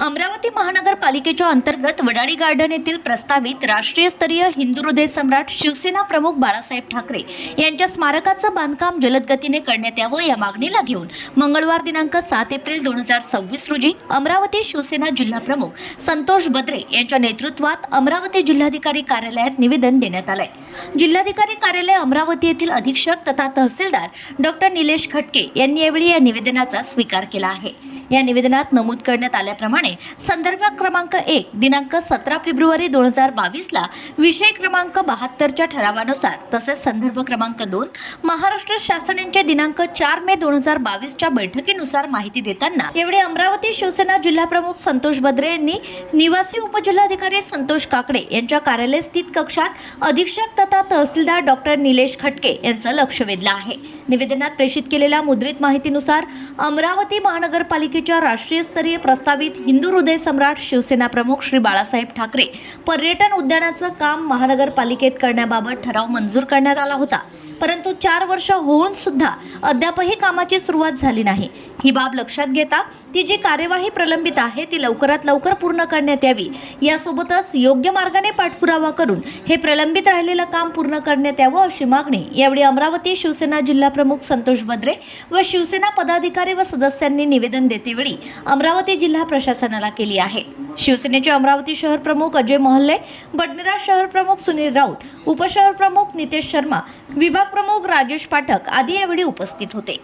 अमरावती महानगरपालिकेच्या अंतर्गत वडाळी गार्डन येथील प्रस्तावित राष्ट्रीय स्तरीय हिंदू हृदय सम्राट शिवसेना प्रमुख बाळासाहेब ठाकरे यांच्या स्मारकाचं बांधकाम जलद गतीने करण्यात यावं या मागणीला घेऊन मंगळवार दिनांक 7 एप्रिल 2026 रोजी अमरावती शिवसेना जिल्हा प्रमुख संतोष बद्रे यांच्या नेतृत्वात अमरावती जिल्हाधिकारी कार्यालयात निवेदन देण्यात आलंय। जिल्हाधिकारी कार्यालय अमरावती येथील अधीक्षक तथा तहसीलदार डॉक्टर निलेश खटके यांनी यावेळी या निवेदनाचा स्वीकार केला आहे। या निवेदनात नमूद करण्यात आल्याप्रमाणे संदर्भ क्रमांक 1 दिनांक 17 फेब्रुवारी 2022 ला विषय क्रमांक 72 च्या ठरावानुसार तसेच संदर्भ क्रमांक 2 महाराष्ट्र शासनाच्या दिनांक 4 मे 2022 च्या बैठकीनुसार माहिती देताना यावेळी अमरावती शिवसेना जिल्हा प्रमुख संतोष बद्रे यांनी निवासी उपजिल्हाधिकारी संतोष काकडे यांच्या कार्यालय स्थित कक्षात अधीक्षक तथा तहसीलदार डॉक्टर निलेश खटके यांचं लक्ष वेधलं आहे। निवेदनात प्रेषित केलेल्या मुद्रित माहितीनुसार अमरावती महानगरपालिकेच्या राष्ट्रीय स्तरीय प्रस्तावित हिंदू हृदय सम्राट शिवसेना प्रमुख श्री बाळासाहेब ठाकरे पर्यटन उद्यानाचं काम महानगरपालिकेत करण्याबाबत ठराव मंजूर करण्यात आला होता, परंतु 4 वर्ष होऊन सुद्धा अद्यापही कामाची सुरुवात झाली नाही। ही बाब लक्षात घेता ती जी कार्यवाही प्रलंबित आहे ती लवकरात लवकर पूर्ण करण्यात यावी, यासोबतच योग्य मार्गाने पाठपुरावा करून हे प्रलंबित राहिलेलं काम पूर्ण करण्यात यावं अशी मागणी यावेळी अमरावती शिवसेना जिल्हा प्रमुख संतोष बद्रे व शिवसेना पदाधिकारी व सदस्यांनी निवेदन देतेवेळी अमरावती जिल्हा प्रशासनाला केली आहे। शिवसेनेचे अमरावती शहर प्रमुख अजय महल्ले, बडनेरा शहर प्रमुख सुनील राऊत, उपशहर प्रमुख नितेश शर्मा, विभाग प्रमुख राजेश पाठक आदी यावेळी उपस्थित होते।